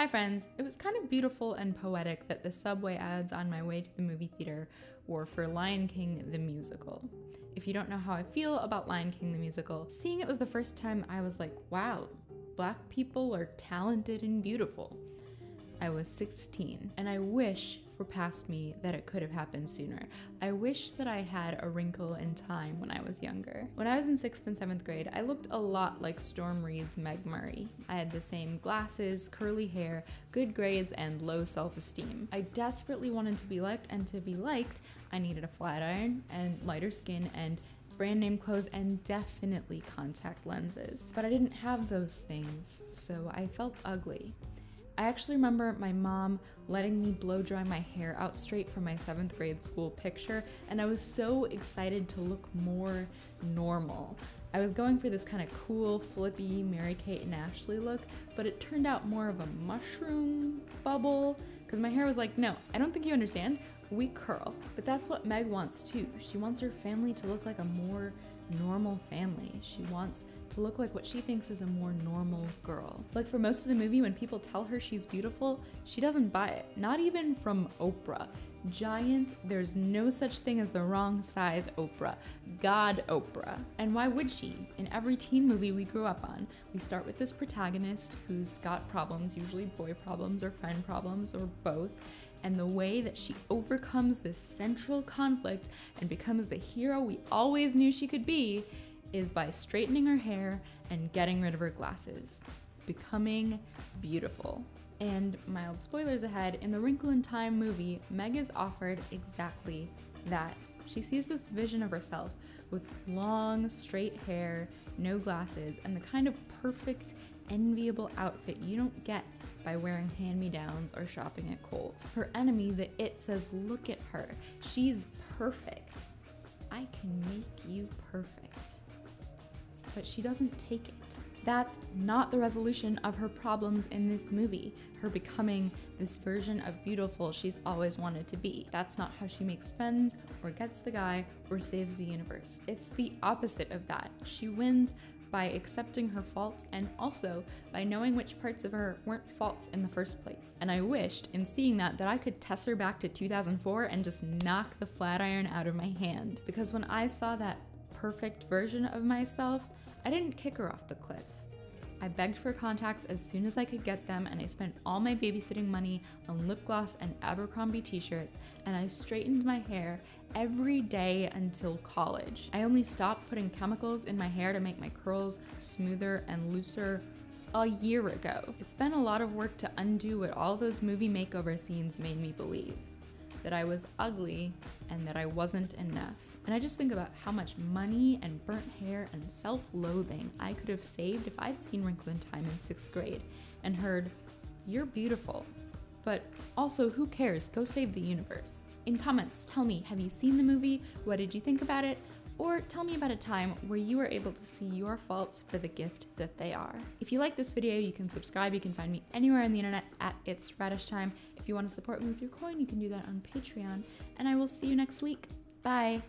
Hi friends, it was kind of beautiful and poetic that the subway ads on my way to the movie theater were for Lion King the musical. If you don't know how I feel about Lion King the musical, seeing it was the first time I was like, wow, Black people are talented and beautiful. I was 16, and I wish for past me that it could have happened sooner. I wish that I had a wrinkle in time when I was younger. When I was in 6th and 7th grade, I looked a lot like Storm Reed's Meg Murray. I had the same glasses, curly hair, good grades, and low self-esteem. I desperately wanted to be liked, and to be liked, I needed a flat iron and lighter skin and brand name clothes and definitely contact lenses. But I didn't have those things, so I felt ugly. I actually remember my mom letting me blow dry my hair out straight from my 7th grade school picture, and I was so excited to look more normal. I was going for this kind of cool, flippy Mary-Kate and Ashley look, but it turned out more of a mushroom bubble, because my hair was like, no, I don't think you understand, we curl. But that's what Meg wants too. She wants her family to look like a more normal family. She wants to look like what she thinks is a more normal girl. Like for most of the movie, when people tell her she's beautiful, she doesn't buy it. Not even from Oprah. Giant, there's no such thing as the wrong size Oprah. God Oprah. And why would she? In every teen movie we grew up on, we start with this protagonist who's got problems, usually boy problems or friend problems or both, and the way that she overcomes this central conflict and becomes the hero we always knew she could be is by straightening her hair and getting rid of her glasses. Becoming beautiful. And mild spoilers ahead, in the Wrinkle in Time movie, Meg is offered exactly that. She sees this vision of herself with long, straight hair, no glasses, and the kind of perfect, enviable outfit you don't get by wearing hand-me-downs or shopping at Kohl's. Her enemy, the It, says, look at her. She's perfect. I can make you perfect. But she doesn't take it. That's not the resolution of her problems in this movie, her becoming this version of beautiful she's always wanted to be. That's not how she makes friends, or gets the guy, or saves the universe. It's the opposite of that. She wins by accepting her faults and also by knowing which parts of her weren't faults in the first place. And I wished, in seeing that I could test her back to 2004 and just knock the flat iron out of my hand. Because when I saw that perfect version of myself, I didn't kick her off the cliff. I begged for contacts as soon as I could get them, and I spent all my babysitting money on lip gloss and Abercrombie t-shirts, and I straightened my hair every day until college. I only stopped putting chemicals in my hair to make my curls smoother and looser a year ago. It's been a lot of work to undo what all those movie makeover scenes made me believe. That I was ugly and that I wasn't enough. And I just think about how much money and burnt hair and self-loathing I could have saved if I'd seen Wrinkle in Time in 6th grade and heard, you're beautiful, but also who cares, go save the universe. In comments, tell me, have you seen the movie? What did you think about it? Or tell me about a time where you were able to see your faults for the gift that they are. If you like this video, you can subscribe. You can find me anywhere on the internet at ItsRadishTime. If you want to support me with your coin, you can do that on Patreon. And I will see you next week. Bye.